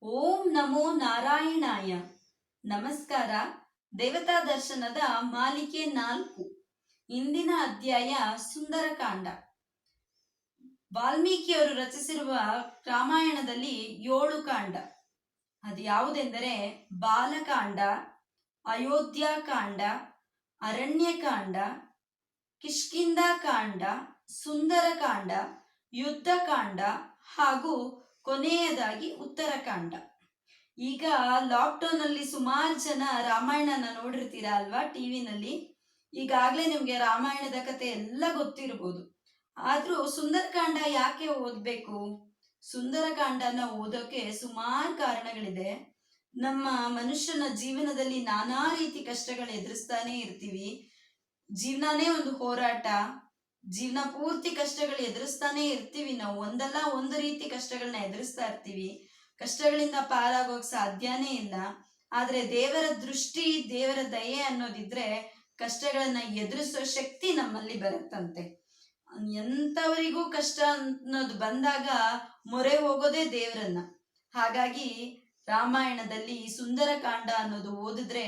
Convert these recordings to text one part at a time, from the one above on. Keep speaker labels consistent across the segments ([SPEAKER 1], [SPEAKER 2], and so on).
[SPEAKER 1] ಓಂ ನಮೋ ನಾರಾಯಣಾಯ. ನಮಸ್ಕಾರ. ದೇವತಾ ದರ್ಶನದ ಮಾಲಿಕೆ 4. ಇಂದಿನ ಅಧ್ಯಾಯ ಸುಂದರಕಾಂಡ. ವಾಲ್ಮೀಕಿಯವರು ರಚಿಸಿರುವ ರಾಮಾಯಣದಲ್ಲಿ 7 ಕಾಂಡ. ಅದು ಯಾವುದೆಂದರೆ ಬಾಲಕಾಂಡ, ಅಯೋಧ್ಯಾಕಾಂಡ, ಅರಣ್ಯಕಾಂಡ, ಕಿಷ್ಕಿಂಧಾಕಾಂಡ, ಸುಂದರಕಾಂಡ, ಯುದ್ಧಕಾಂಡ ಹಾಗೂ ಕೊನೆಯದಾಗಿ ಉತ್ತರಕಾಂಡ. ಈಗ ಲಾಕ್ಡೌನ್ ಅಲ್ಲಿ ಸುಮಾರು ಜನ ರಾಮಾಯಣನ ನೋಡಿರ್ತೀರಾ ಅಲ್ವಾ, ಟಿವಿನಲ್ಲಿ. ಈಗಾಗಲೇ ನಿಮ್ಗೆ ರಾಮಾಯಣದ ಕತೆ ಎಲ್ಲ ಗೊತ್ತಿರ್ಬೋದು. ಆದ್ರೂ ಸುಂದರಕಾಂಡ ಯಾಕೆ ಓದ್ಬೇಕು? ಸುಂದರಕಾಂಡನ ಓದೋಕೆ ಸುಮಾರು ಕಾರಣಗಳಿದೆ. ನಮ್ಮ ಮನುಷ್ಯನ ಜೀವನದಲ್ಲಿ ನಾನಾ ರೀತಿ ಕಷ್ಟಗಳು ಎದುರಿಸ್ತಾನೆ ಇರ್ತೀವಿ. ಜೀವನನೇ ಒಂದು ಹೋರಾಟ. ಜೀವನ ಪೂರ್ತಿ ಕಷ್ಟಗಳು ಎದುರಿಸ್ತಾನೆ ಇರ್ತೀವಿ. ನಾವು ಒಂದಲ್ಲ ಒಂದು ರೀತಿ ಕಷ್ಟಗಳನ್ನ ಎದುರಿಸ್ತಾ ಇರ್ತೀವಿ. ಕಷ್ಟಗಳಿಂದ ಪಾರಾಗೋಕ್ ಸಾಧ್ಯನೇ ಇಲ್ಲ. ಆದ್ರೆ ದೇವರ ದೃಷ್ಟಿ, ದೇವರ ದಯೆ ಅನ್ನೋದಿದ್ರೆ ಕಷ್ಟಗಳನ್ನ ಎದುರಿಸೋ ಶಕ್ತಿ ನಮ್ಮಲ್ಲಿ ಬರುತ್ತಂತೆ. ಎಂಥವರಿಗೂ ಕಷ್ಟ ಅನ್ನೋದು ಬಂದಾಗ ಮೊರೆ ಹೋಗೋದೇ ದೇವರನ್ನ. ಹಾಗಾಗಿ ರಾಮಾಯಣದಲ್ಲಿ ಸುಂದರಕಾಂಡ ಅನ್ನೋದು ಓದಿದ್ರೆ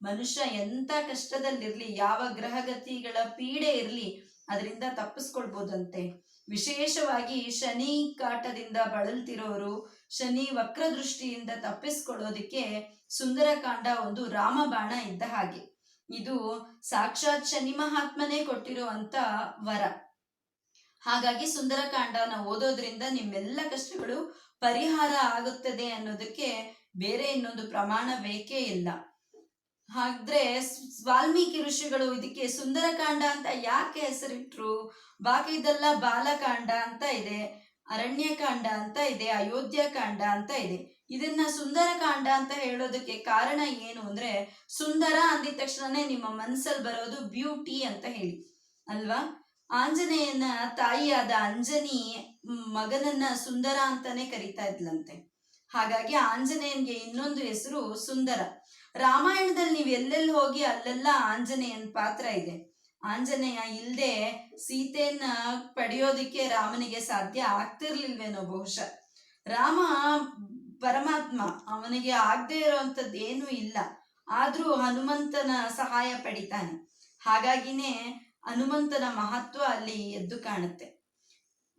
[SPEAKER 1] ಮನುಷ್ಯ ಎಂಥ ಕಷ್ಟದಲ್ಲಿರ್ಲಿ, ಯಾವ ಗ್ರಹಗತಿಗಳ ಪೀಡೆ ಇರ್ಲಿ, ಅದರಿಂದ ತಪ್ಪಿಸ್ಕೊಳ್ಬೋದಂತೆ. ವಿಶೇಷವಾಗಿ ಶನಿ ಕಾಟದಿಂದ ಬಳಲ್ತಿರೋರು, ಶನಿ ವಕ್ರದೃಷ್ಟಿಯಿಂದ ತಪ್ಪಿಸ್ಕೊಳ್ಳೋದಿಕ್ಕೆ ಸುಂದರಕಾಂಡ ಒಂದು ರಾಮಬಾಣ ಇದ್ದ ಹಾಗೆ. ಇದು ಸಾಕ್ಷಾತ್ ಶನಿ ಮಹಾತ್ಮನೇ ಕೊಟ್ಟಿರುವಂತ ವರ. ಹಾಗಾಗಿ ಸುಂದರಕಾಂಡನ ಓದೋದ್ರಿಂದ ನಿಮ್ಮೆಲ್ಲ ಕಷ್ಟಗಳು ಪರಿಹಾರ ಆಗುತ್ತದೆ ಅನ್ನೋದಕ್ಕೆ ಬೇರೆ ಇನ್ನೊಂದು ಪ್ರಮಾಣ ಬೇಕೇ ಇಲ್ಲ. ಹಾಗಾದ್ರೆ ವಾಲ್ಮೀಕಿ ಋಷಿಗಳು ಇದಕ್ಕೆ ಸುಂದರಕಾಂಡ ಅಂತ ಯಾಕೆ ಹೆಸರಿಟ್ರು? ಬಾಕಿದೆಲ್ಲ ಬಾಲಕಾಂಡ ಅಂತ ಇದೆ, ಅರಣ್ಯಕಾಂಡ ಅಂತ ಇದೆ, ಅಯೋಧ್ಯಾಕಾಂಡ ಅಂತ ಇದೆ. ಇದನ್ನ ಸುಂದರಕಾಂಡ ಅಂತ ಹೇಳೋದಕ್ಕೆ ಕಾರಣ ಏನು ಅಂದ್ರೆ, ಸುಂದರ ಅಂದಿದ ತಕ್ಷಣನೇ ನಿಮ್ಮ ಮನಸ್ಸಲ್ಲಿ ಬರೋದು ಬ್ಯೂಟಿ ಅಂತ ಹೇಳಿ ಅಲ್ವಾ. ಆಂಜನೇಯನ ತಾಯಿಯಾದ ಅಂಜನಿ ಮಗನನ್ನ ಸುಂದರ ಅಂತಾನೆ ಕರಿತಾ ಇದ್ಲಂತೆ. ಹಾಗಾಗಿ ಆಂಜನೇಯನ್ಗೆ ಇನ್ನೊಂದು ಹೆಸರು ಸುಂದರ. ರಾಮಾಯಣದಲ್ಲಿ ನೀವು ಎಲ್ಲೆಲ್ಲಿ ಹೋಗಿ ಅಲ್ಲೆಲ್ಲ ಆಂಜನೇಯನ ಪಾತ್ರ ಇದೆ. ಆಂಜನೇಯ ಇಲ್ದೆ ಸೀತೆಯನ್ನ ಪಡೆಯೋದಿಕ್ಕೆ ರಾಮನಿಗೆ ಸಾಧ್ಯ ಆಗ್ತಿರ್ಲಿಲ್ವೇನೋ ಬಹುಶಃ. ರಾಮ ಪರಮಾತ್ಮ, ಅವನಿಗೆ ಆಗದೆ ಇರೋಂಥದ್ದು ಏನೂ ಇಲ್ಲ. ಆದ್ರೂ ಹನುಮಂತನ ಸಹಾಯ ಪಡಿತಾನೆ. ಹಾಗಾಗಿನೇ ಹನುಮಂತನ ಮಹತ್ವ ಅಲ್ಲಿ ಎದ್ದು ಕಾಣುತ್ತೆ.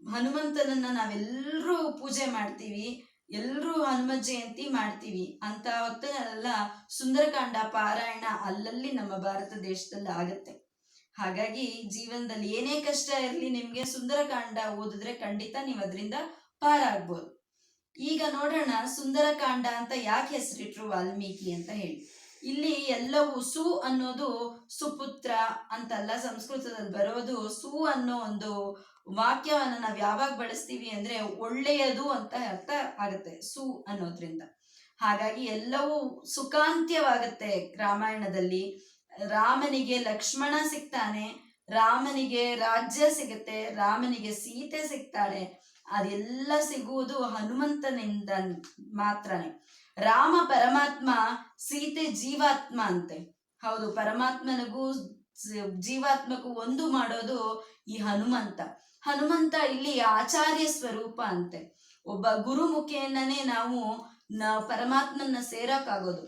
[SPEAKER 1] ಹನುಮಂತನನ್ನ ನಾವೆಲ್ಲರೂ ಪೂಜೆ ಮಾಡ್ತೀವಿ, ಎಲ್ಲರೂ ಹನುಮ ಜಯಂತಿ ಮಾಡ್ತೀವಿ. ಅಂತ ಹೊತ್ತಲ್ಲ ಸುಂದರಕಾಂಡ ಪಾರಾಯಣ ಅಲ್ಲಲ್ಲಿ ನಮ್ಮ ಭಾರತ ದೇಶದಲ್ಲಿ ಆಗತ್ತೆ. ಹಾಗಾಗಿ ಜೀವನದಲ್ಲಿ ಏನೇ ಕಷ್ಟ ಇರಲಿ, ನಿಮ್ಗೆ ಸುಂದರಕಾಂಡ ಓದಿದ್ರೆ ಖಂಡಿತ ನೀವು ಅದರಿಂದ ಪಾರಾಗ್ಬೋದು. ಈಗ ನೋಡೋಣ ಸುಂದರಕಾಂಡ ಅಂತ ಯಾಕೆ ಹೆಸರಿಟ್ರು ವಾಲ್ಮೀಕಿ ಅಂತ ಹೇಳಿ. ಇಲ್ಲಿ ಎಲ್ಲವೂ ಸು ಅನ್ನೋದು ಸುಪುತ್ರ ಅಂತಲ್ಲ, ಸಂಸ್ಕೃತದಲ್ಲಿ ಬರೋದು ಸು ಅನ್ನೋ ಒಂದು ವಾಕ್ಯವನ್ನ ನಾವ್ ಯಾವಾಗ ಬಳಸ್ತೀವಿ ಅಂದ್ರೆ ಒಳ್ಳೆಯದು ಅಂತ ಅರ್ಥ ಆಗುತ್ತೆ ಸು ಅನ್ನೋದ್ರಿಂದ. ಹಾಗಾಗಿ ಎಲ್ಲವೂ ಸುಖಾಂತ್ಯವಾಗತ್ತೆ ರಾಮಾಯಣದಲ್ಲಿ. ರಾಮನಿಗೆ ಲಕ್ಷ್ಮಣ ಸಿಗ್ತಾನೆ, ರಾಮನಿಗೆ ರಾಜ್ಯ ಸಿಗುತ್ತೆ, ರಾಮನಿಗೆ ಸೀತೆ ಸಿಗ್ತಾಳೆ. ಅದೆಲ್ಲ ಸಿಗುವುದು ಹನುಮಂತನಿಂದ ಮಾತ್ರನೇ. ರಾಮ ಪರಮಾತ್ಮ, ಸೀತೆ ಜೀವಾತ್ಮ ಅಂತೆ. ಹೌದು, ಪರಮಾತ್ಮನಿಗೂ ಜೀವಾತ್ಮಕ್ಕೂ ಒಂದು ಮಾಡೋದು ಈ ಹನುಮಂತ. ಹನುಮಂತ ಇಲ್ಲಿ ಆಚಾರ್ಯ ಸ್ವರೂಪ ಅಂತೆ. ಒಬ್ಬ ಗುರುಮುಖೇನನೇ ನಾವು ಪರಮಾತ್ಮನ ಸೇರಕ್ಕಾಗೋದು.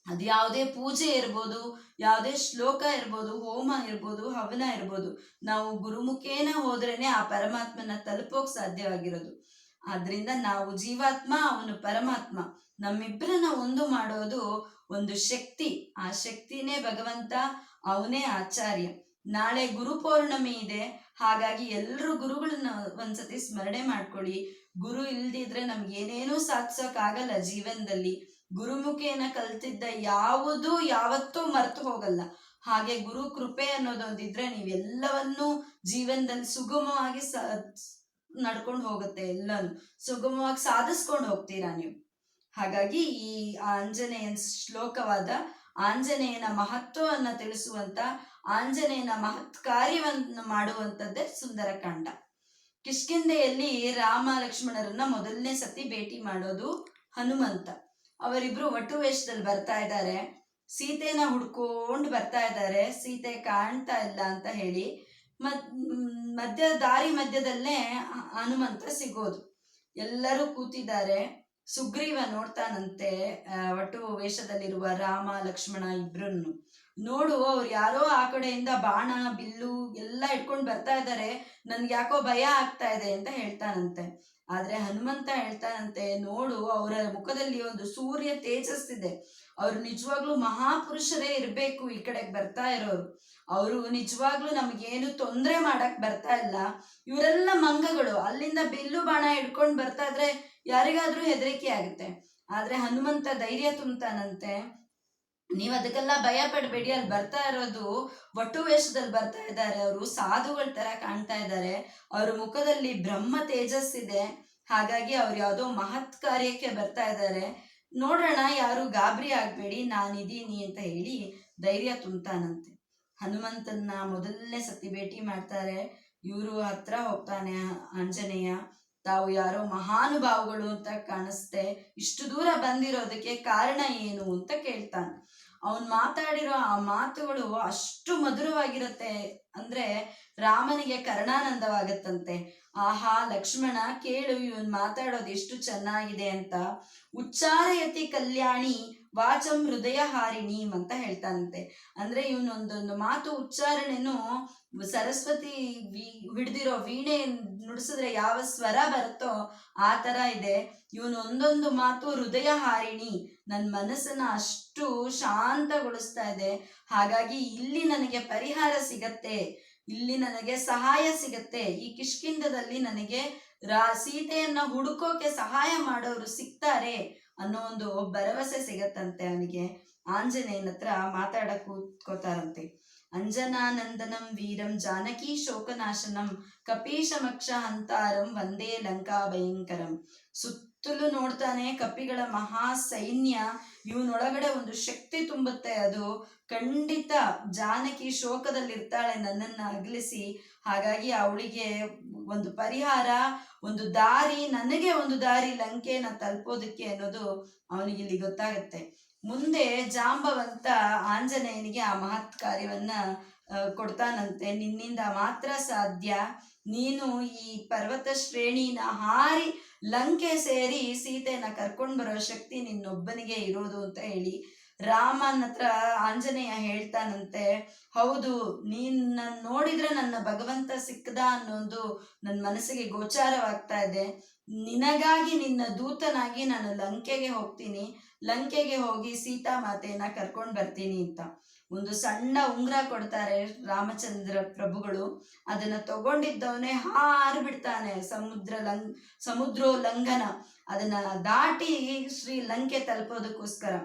[SPEAKER 1] ಅದು ಯಾವುದೇ ಪೂಜೆ ಇರ್ಬೋದು, ಯಾವುದೇ ಶ್ಲೋಕ ಇರ್ಬೋದು, ಹೋಮ ಇರ್ಬೋದು, ಹವನ ಇರ್ಬೋದು, ನಾವು ಗುರುಮುಖೇನ ಹೋದ್ರೇನೆ ಆ ಪರಮಾತ್ಮನ ತಲುಪೋಕ್ ಸಾಧ್ಯವಾಗಿರೋದು. ಆದ್ರಿಂದ ನಾವು ಜೀವಾತ್ಮ, ಅವನು ಪರಮಾತ್ಮ, ನಮ್ಮಿಬ್ಬರನ್ನ ಒಂದು ಮಾಡೋದು ಒಂದು ಶಕ್ತಿ. ಆ ಶಕ್ತಿನೇ ಭಗವಂತ, ಅವನೇ ಆಚಾರ್ಯ. ನಾಳೆ ಗುರು ಪೌರ್ಣಮಿ ಇದೆ. ಹಾಗಾಗಿ ಎಲ್ರು ಗುರುಗಳನ್ನ ಒಂದ್ಸತಿ ಸ್ಮರಣೆ ಮಾಡ್ಕೊಳ್ಳಿ. ಗುರು ಇಲ್ದಿದ್ರೆ ನಮ್ಗೆ ಏನೇನೂ ಸಾಧಿಸೋಕ್ ಆಗಲ್ಲ ಜೀವನದಲ್ಲಿ. ಗುರುಮುಖೇನ ಕಲ್ತಿದ್ದ ಯಾವುದು ಯಾವತ್ತೂ ಮರೆತು ಹೋಗಲ್ಲ. ಹಾಗೆ ಗುರು ಕೃಪೆ ಅನ್ನೋದೊಂದಿದ್ರೆ ನೀವೆಲ್ಲವನ್ನೂ ಜೀವನದಲ್ಲಿ ಸುಗಮವಾಗಿ ನಡ್ಕೊಂಡು ಹೋಗುತ್ತೆ. ಎಲ್ಲನೂ ಸುಗಮವಾಗಿ ಸಾಧಿಸ್ಕೊಂಡು ಹೋಗ್ತೀರಾ ನೀವು. ಹಾಗಾಗಿ ಈ ಆಂಜನೇಯನ ಶ್ಲೋಕವಾದ ಆಂಜನೇಯನ ಮಹತ್ವವನ್ನ ತಿಳಿಸುವಂತ, ಆಂಜನೇಯನ ಮಹತ್ ಕಾರ್ಯವನ್ನು ಮಾಡುವಂಥದ್ದೇ ಸುಂದರಕಾಂಡ. ಕಿಷ್ಕಿಂಧೆಯಲ್ಲಿ ರಾಮ ಲಕ್ಷ್ಮಣರನ್ನ ಮೊದಲನೇ ಸತಿ ಭೇಟಿ ಮಾಡೋದು ಹನುಮಂತ. ಅವರಿಬ್ರು ಒಟ್ಟು ವೇಷದಲ್ಲಿ ಬರ್ತಾ ಇದ್ದಾರೆ. ಸೀತೆನ ಹುಡ್ಕೊಂಡು ಬರ್ತಾ ಇದ್ದಾರೆ. ಸೀತೆ ಕಾಣ್ತಾ ಇಲ್ಲ ಅಂತ ಹೇಳಿ ದಾರಿ ಮಧ್ಯದಲ್ಲೇ ಹನುಮಂತ ಸಿಗೋದು. ಎಲ್ಲರೂ ಕೂತಿದ್ದಾರೆ. ಸುಗ್ರೀವ ನೋಡ್ತಾನಂತೆ ವಟು ವೇಷದಲ್ಲಿರುವ ರಾಮ ಲಕ್ಷ್ಮಣ ಇಬ್ರನ್ನು. ನೋಡು, ಅವ್ರು ಯಾರೋ ಆ ಕಡೆಯಿಂದ ಬಾಣ ಬಿಲ್ಲು ಎಲ್ಲ ಇಟ್ಕೊಂಡು ಬರ್ತಾ ಇದ್ದಾರೆ, ನನ್ಗೆ ಯಾಕೋ ಭಯ ಆಗ್ತಾ ಇದೆ ಅಂತ ಹೇಳ್ತಾನಂತೆ. ಆದ್ರೆ ಹನುಮಂತ ಹೇಳ್ತಾನಂತೆ, ನೋಡು, ಅವರ ಮುಖದಲ್ಲಿ ಒಂದು ಸೂರ್ಯ ತೇಜಸ್ಸಿದೆ, ಅವ್ರು ನಿಜವಾಗ್ಲೂ ಮಹಾಪುರುಷರೇ ಇರ್ಬೇಕು ಈ ಕಡೆಗೆ ಬರ್ತಾ ಇರೋರು. ಅವರು ನಿಜವಾಗ್ಲೂ ನಮ್ಗೇನು ತೊಂದರೆ ಮಾಡಕ್ ಬರ್ತಾ ಇಲ್ಲ. ಇವರೆಲ್ಲ ಮಂಗಗಳು, ಅಲ್ಲಿಂದ ಬಿಲ್ಲು ಬಾಣ ಹಿಡ್ಕೊಂಡು ಬರ್ತಾ ಇದ್ರೆ ಯಾರಿಗಾದ್ರೂ ಹೆದರಿಕೆ ಆಗುತ್ತೆ. ಆದ್ರೆ ಹನುಮಂತ ಧೈರ್ಯ ತುಂಬ್ತಾನಂತೆ, ನೀವ್ ಅದಕ್ಕೆಲ್ಲ ಭಯ ಪಡ್ಬೇಡಿ, ಅಲ್ಲಿ ಬರ್ತಾ ಇರೋದು ವಟು ವೇಷದಲ್ಲಿ ಬರ್ತಾ ಇದ್ದಾರೆ, ಅವರು ಸಾಧುಗಳ ತರ ಕಾಣ್ತಾ ಇದ್ದಾರೆ, ಅವ್ರ ಮುಖದಲ್ಲಿ ಬ್ರಹ್ಮ ತೇಜಸ್ಸಿದೆ, ಹಾಗಾಗಿ ಅವ್ರು ಯಾವ್ದೋ ಮಹತ್ ಕಾರ್ಯಕ್ಕೆ ಬರ್ತಾ ಇದ್ದಾರೆ, ನೋಡೋಣ, ಯಾರು ಗಾಬರಿ ಆಗ್ಬೇಡಿ, ನಾನಿದ್ದೀನಿ ಅಂತ ಹೇಳಿ ಧೈರ್ಯ ತುಂಬ್ತಾನಂತೆ. ಹನುಮಂತನ್ನ ಮೊದಲನೇ ಸತಿ ಭೇಟಿ ಮಾಡ್ತಾರೆ. ಇವರು ಹತ್ರ ಹೋಗ್ತಾನೆ ಆಂಜನೇಯ, ತಾವು ಯಾರೋ ಮಹಾನುಭಾವಗಳು ಅಂತ ಕಾಣಿಸ್ತೆ, ಇಷ್ಟು ದೂರ ಬಂದಿರೋದಕ್ಕೆ ಕಾರಣ ಏನು ಅಂತ ಕೇಳ್ತಾನೆ. ಅವನ್ ಮಾತಾಡಿರೋ ಆ ಮಾತುಗಳು ಅಷ್ಟು ಮಧುರವಾಗಿರುತ್ತೆ ಅಂದ್ರೆ ರಾಮನಿಗೆ ಕರ್ಣಾನಂದವಾಗತ್ತಂತೆ. ಆಹಾ ಲಕ್ಷ್ಮಣ, ಕೇಳು, ಇವನ್ ಮಾತಾಡೋದು ಎಷ್ಟು ಚೆನ್ನಾಗಿದೆ ಅಂತ. ಉಚ್ಚಾರಯತಿ ಕಲ್ಯಾಣಿ ವಾಚಂ ಹೃದಯ ಹಾರಿಣಿ ಅಂತ ಹೇಳ್ತಾನಂತೆ. ಅಂದ್ರೆ ಇವನೊಂದೊಂದು ಮಾತು ಉಚ್ಚಾರಣೆನು ಸರಸ್ವತಿ ಹಿಡ್ದಿರೋ ವೀಣೆ ನುಡಿಸಿದ್ರೆ ಯಾವ ಸ್ವರ ಬರುತ್ತೋ ಆ ತರ ಇದೆ. ಇವನು ಒಂದೊಂದು ಮಾತು ಹೃದಯ ಹಾರಿಣಿ, ನನ್ನ ಮನಸ್ಸನ್ನ ಅಷ್ಟು ಶಾಂತಗೊಳಿಸ್ತಾ ಇದೆ. ಹಾಗಾಗಿ ಇಲ್ಲಿ ನನಗೆ ಪರಿಹಾರ ಸಿಗತ್ತೆ, ಇಲ್ಲಿ ನನಗೆ ಸಹಾಯ ಸಿಗತ್ತೆ, ಈ ಕಿಷ್ಕಿಂಧದಲ್ಲಿ ನನಗೆ ಸೀತೆಯನ್ನ ಹುಡುಕೋಕೆ ಸಹಾಯ ಮಾಡೋರು ಸಿಗ್ತಾರೆ ಅನ್ನೋ ಒಂದು ಭರವಸೆ ಸಿಗತ್ತಂತೆ ಅವನಿಗೆ. ಆಂಜನೇಯನ ಹತ್ರ ಮಾತಾಡಕ್ ಕೂತ್ಕೋತಾರಂತೆ. ಅಂಜನಾನಂದನಂ ವೀರಂ ಜಾನಕಿ ಶೋಕನಾಶನಂ ಕಪೀಶಮಕ್ಷ ಹಂತಾರಂ ವಂದೇ ಲಂಕಾ ಭಯಂಕರಂ. ಸುತ್ತಲೂ ನೋಡ್ತಾನೆ, ಕಪಿಗಳ ಮಹಾ ಸೈನ್ಯ, ಇವನೊಳಗಡೆ ಒಂದು ಶಕ್ತಿ ತುಂಬುತ್ತೆ. ಅದು ಖಂಡಿತ ಜಾನಕಿ ಶೋಕದಲ್ಲಿರ್ತಾಳೆ ನನ್ನನ್ನ ಅಗಲಿಸಿ, ಹಾಗಾಗಿ ಅವಳಿಗೆ ಒಂದು ಪರಿಹಾರ, ಒಂದು ದಾರಿ, ನನಗೆ ಒಂದು ದಾರಿ ಲಂಕೆನ ತಲುಪೋದಕ್ಕೆ ಅನ್ನೋದು ಅವನಿಗೆ ಇಲ್ಲಿ ಗೊತ್ತಾಗತ್ತೆ. ಮುಂದೆ ಜಾಂಬವಂತ ಆಂಜನೇಯನಿಗೆ ಆ ಮಹತ್ ಕಾರ್ಯವನ್ನ ಕೊಡ್ತಾನಂತೆ. ನಿನ್ನಿಂದ ಮಾತ್ರ ಸಾಧ್ಯ, ನೀನು ಈ ಪರ್ವತ ಶ್ರೇಣಿನ ಹಾರಿ ಲಂಕೆ ಸೇರಿ ಸೀತೆಯನ್ನ ಕರ್ಕೊಂಡ್ ಬರೋ ಶಕ್ತಿ ನಿನ್ನೊಬ್ಬನಿಗೆ ಇರೋದು ಅಂತ ಹೇಳಿ ರಾಮನ ಹತ್ರ ಆಂಜನೇಯ ಹೇಳ್ತಾನಂತೆ. ಹೌದು, ನೀನ್ ನೋಡಿದ್ರೆ ನನ್ನ ಭಗವಂತ ಸಿಕ್ಕದ ಅನ್ನೋದು ನನ್ನ ಮನಸ್ಸಿಗೆ ಗೋಚಾರವಾಗ್ತಾ ಇದೆ. ನಿನಗಾಗಿ ನಿನ್ನ ದೂತನಾಗಿ ನಾನು ಲಂಕೆಗೆ ಹೋಗ್ತೀನಿ, ಲಂಕೆಗೆ ಹೋಗಿ ಸೀತಾ ಮಾತೆಯನ್ನ ಕರ್ಕೊಂಡ್ ಬರ್ತೀನಿ ಅಂತ ಒಂದು ಸಣ್ಣ ಉಂಗ್ರ ಕೊಡ್ತಾರೆ ರಾಮಚಂದ್ರ ಪ್ರಭುಗಳು. ಅದನ್ನ ತಗೊಂಡಿದ್ದವನೇ ಹಾರು ಬಿಡ್ತಾನೆ, ಸಮುದ್ರೋಲ್ಲಂಘನ, ಅದನ್ನ ದಾಟಿ ಶ್ರೀ ಲಂಕೆ ತಲುಪೋದಕ್ಕೋಸ್ಕರ.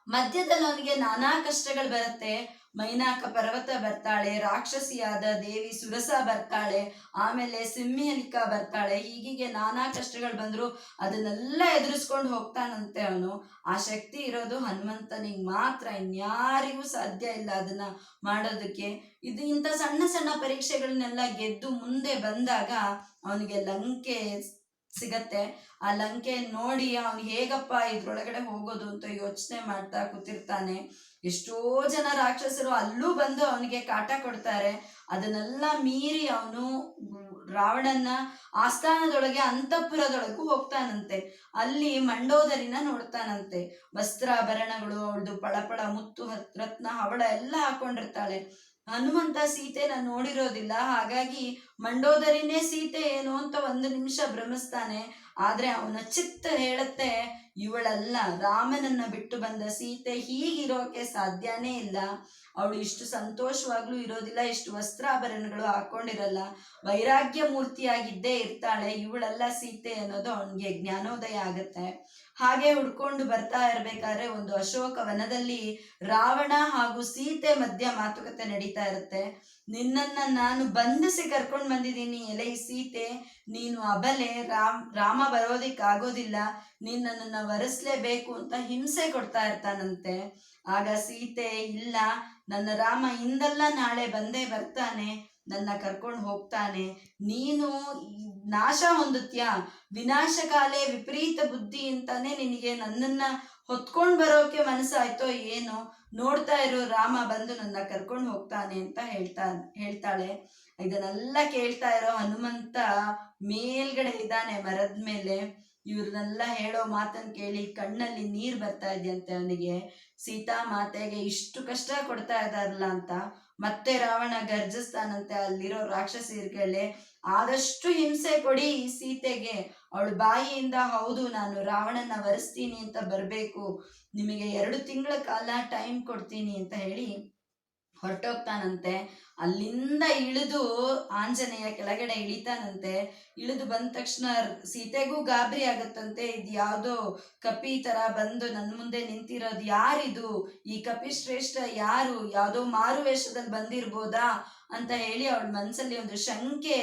[SPEAKER 1] ಮಧ್ಯದಲ್ಲಿ ಅವನಿಗೆ ನಾನಾ ಕಷ್ಟಗಳು ಬರುತ್ತೆ. ಮೈನಾಕ ಪರ್ವತ ಬರ್ತಾಳೆ, ರಾಕ್ಷಸಿಯಾದ ದೇವಿ ಸುರಸ ಬರ್ತಾಳೆ, ಆಮೇಲೆ ಸಿಂಹಿಲಿಕ ಬರ್ತಾಳೆ, ಹೀಗೆ ನಾನಾ ಕಷ್ಟಗಳು ಬಂದ್ರು ಅದನ್ನೆಲ್ಲ ಎದುರಿಸ್ಕೊಂಡು ಹೋಗ್ತಾನಂತೆ ಅವನು. ಆ ಶಕ್ತಿ ಇರೋದು ಹನುಮಂತನಿಗೆ ಮಾತ್ರ, ಇನ್ಯಾರಿಗೂ ಸಾಧ್ಯ ಇಲ್ಲ ಅದನ್ನ ಮಾಡೋದಕ್ಕೆ. ಇಂಥ ಸಣ್ಣ ಸಣ್ಣ ಪರೀಕ್ಷೆಗಳನ್ನೆಲ್ಲ ಗೆದ್ದು ಮುಂದೆ ಬಂದಾಗ ಅವನಿಗೆ ಲಂಕೆ ಸಿಗತ್ತೆ. ಆ ಲಂಕೆ ನೋಡಿ ಅವನು ಹೇಗಪ್ಪ ಇದ್ರೊಳಗಡೆ ಹೋಗೋದು ಅಂತ ಯೋಚನೆ ಮಾಡ್ತಾ ಕೂತಿರ್ತಾನೆ. ಎಷ್ಟೋ ಜನ ರಾಕ್ಷಸರು ಅಲ್ಲೂ ಬಂದು ಅವನಿಗೆ ಕಾಟ ಕೊಡ್ತಾರೆ. ಅದನ್ನೆಲ್ಲ ಮೀರಿ ಅವನು ರಾವಣನ ಆಸ್ಥಾನದೊಳಗೆ ಅಂತಃಪುರದೊಳಗೂ ಹೋಗ್ತಾನಂತೆ. ಅಲ್ಲಿ ಮಂಡೋದರಿನ ನೋಡ್ತಾನಂತೆ. ವಸ್ತ್ರಾಭರಣಗಳು, ಅವಳದು ಪಳಪಳ ಮುತ್ತು ರತ್ನ ಹವಳ ಎಲ್ಲ ಹಾಕೊಂಡಿರ್ತಾಳೆ. ಹನುಮಂತ ಸೀತೆನ ನೋಡಿರೋದಿಲ್ಲ, ಹಾಗಾಗಿ ಮಂಡೋದರಿನೇ ಸೀತೆ ಏನು ಅಂತ ಒಂದು ನಿಮಿಷ ಭ್ರಮಿಸ್ತಾನೆ. ಆದ್ರೆ ಅವನ ಚಿತ್ತ ಹೇಳುತ್ತೆ, ಇವಳಲ್ಲ, ರಾಮನನ್ನ ಬಿಟ್ಟು ಬಂದ ಸೀತೆ ಹೀಗಿರೋಕೆ ಸಾಧ್ಯನೇ ಇಲ್ಲ. ಅವಳು ಇಷ್ಟು ಸಂತೋಷವಾಗ್ಲೂ ಇರೋದಿಲ್ಲ, ಇಷ್ಟು ವಸ್ತ್ರಾಭರಣಗಳು ಹಾಕೊಂಡಿರಲ್ಲ, ವೈರಾಗ್ಯ ಮೂರ್ತಿಯಾಗಿದ್ದೇ ಇರ್ತಾಳೆ, ಇವಳಲ್ಲ ಸೀತೆ ಅನ್ನೋದು ಅವನಿಗೆ ಜ್ಞಾನೋದಯ ಆಗತ್ತೆ. ಹಾಗೆ ಹುಡ್ಕೊಂಡು ಬರ್ತಾ ಇರ್ಬೇಕಾದ್ರೆ ಒಂದು ಅಶೋಕ ವನದಲ್ಲಿ ರಾವಣ ಹಾಗೂ ಸೀತೆ ಮಧ್ಯ ಮಾತುಕತೆ ನಡೀತಾ ಇರುತ್ತೆ. ನಿನ್ನನ್ನ ನಾನು ಬಂಧಿಸಿ ಕರ್ಕೊಂಡು ಬಂದಿದ್ದೀನಿ, ಎಲೆ ಸೀತೆ, ನೀನು ಅಬಲೆ, ರಾಮ ಬರೋದಿಕ್ಕಾಗೋದಿಲ್ಲ, ನೀನ್ ನನ್ನನ್ನ ವರಿಸ್ಲೇಬೇಕು ಅಂತ ಹಿಂಸೆ ಕೊಡ್ತಾ ಇರ್ತಾನಂತೆ. ಆಗ ಸೀತೆ, ಇಲ್ಲ, ನನ್ನ ರಾಮ ಇಂದಲ್ಲ ನಾಳೆ ಬಂದೇ ಬರ್ತಾನೆ, ನನ್ನ ಕರ್ಕೊಂಡು ಹೋಗ್ತಾನೆ, ನೀನು ನಾಶ ಹೊಂದುತ್ಯಾ, ವಿನಾಶಕಾಲೇ ವಿಪರೀತ ಬುದ್ಧಿ ಅಂತಾನೆ ನಿನಗೆ ನನ್ನನ್ನ ಹೊತ್ಕೊಂಡ್ ಬರೋಕೆ ಮನಸ್ಸಾಯ್ತೋ ಏನೋ, ನೋಡ್ತಾ ಇರೋ ರಾಮ ಬಂದು ನನ್ನ ಕರ್ಕೊಂಡು ಹೋಗ್ತಾನೆ ಅಂತ ಹೇಳ್ತಾಳೆ. ಇದನ್ನೆಲ್ಲ ಕೇಳ್ತಾ ಇರೋ ಹನುಮಂತ ಮೇಲ್ಗಡೆ ಇದ್ದಾನೆ ಮರದ ಮೇಲೆ. ಇವ್ರನ್ನೆಲ್ಲ ಹೇಳೋ ಮಾತನ್ನ ಕೇಳಿ ಕಣ್ಣಲ್ಲಿ ನೀರ್ ಬರ್ತಾ ಇದೆಯಂತೆ ಅವನಿಗೆ. ಸೀತಾ ಮಾತೆಗೆ ಇಷ್ಟು ಕಷ್ಟ ಕೊಡ್ತಾ ಇದಾರಲ್ಲ ಅಂತ. ಮತ್ತೆ ರಾವಣ ಗರ್ಜಿಸ್ತಾನಂತೆ ಅಲ್ಲಿರೋ ರಾಕ್ಷಸೀರ್ಗಳೇ, ಆದಷ್ಟು ಹಿಂಸೆ ಕೊಡಿ ಈ ಸೀತೆಗೆ. ಅವಳು ಬಾಯಿಯಿಂದ ಹೌದು ನಾನು ರಾವಣನ ವರಿಸ್ತೀನಿ ಅಂತ ಬರ್ಬೇಕು, ನಿಮಗೆ 2 ತಿಂಗಳ ಕಾಲ ಟೈಮ್ ಕೊಡ್ತೀನಿ ಅಂತ ಹೇಳಿ ಹೊರಟೋಗ್ತಾನಂತೆ. ಅಲ್ಲಿಂದ ಇಳಿದು ಆಂಜನೇಯ ಕೆಳಗಡೆ ಇಳಿತಾನಂತೆ. ಇಳಿದು ಬಂದ ತಕ್ಷಣ ಸೀತೆಗೂ ಗಾಬರಿ ಆಗತ್ತಂತೆ. ಇದು ಯಾವ್ದೋ ಕಪಿ ತರ ಬಂದು ನನ್ನ ಮುಂದೆ ನಿಂತಿರೋದು ಯಾರಿದು, ಈ ಕಪಿ ಶ್ರೇಷ್ಠ ಯಾರು, ಯಾವ್ದೋ ಮಾರು ವೇಷದಲ್ಲಿ ಬಂದಿರ್ಬೋದಾ ಅಂತ ಹೇಳಿ ಅವಳ ಮನ್ಸಲ್ಲಿ ಒಂದು ಶಂಕೆ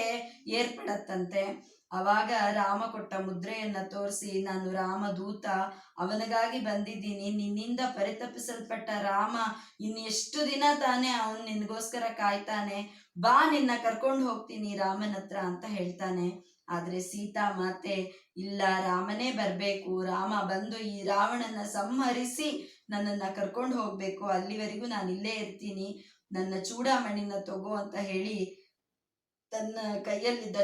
[SPEAKER 1] ಏರ್ಪಡತ್ತಂತೆ. ಅವಾಗ ರಾಮ ಕೊಟ್ಟ ಮುದ್ರೆಯನ್ನ ತೋರಿಸಿ, ನಾನು ರಾಮದೂತ, ಅವನಿಗಾಗಿ ಬಂದಿದ್ದೀನಿ, ನಿನ್ನಿಂದ ಪರಿತಪಿಸಲ್ಪಟ್ಟ ರಾಮ ಇನ್ನು ಎಷ್ಟು ದಿನ ತಾನೇ ಅವನ್ ನಿನ್ಗೋಸ್ಕರ ಕಾಯ್ತಾನೆ, ಬಾ ನಿನ್ನ ಕರ್ಕೊಂಡು ಹೋಗ್ತೀನಿ ರಾಮನ ಹತ್ರ ಅಂತ ಹೇಳ್ತಾನೆ. ಆದ್ರೆ ಸೀತಾ ಮಾತೆ ಇಲ್ಲ, ರಾಮನೇ ಬರ್ಬೇಕು, ರಾಮ ಬಂದು ಈ ರಾವಣನ ಸಂಹರಿಸಿ ನನ್ನನ್ನ ಕರ್ಕೊಂಡು ಹೋಗ್ಬೇಕು, ಅಲ್ಲಿವರೆಗೂ ನಾನು ಇಲ್ಲೇ ಇರ್ತೀನಿ, ನನ್ನ ಚೂಡಾಮಣಿನ ತಗೋ ಅಂತ ಹೇಳಿ ತನ್ನ ಕೈಯಲ್ಲಿದ್ದ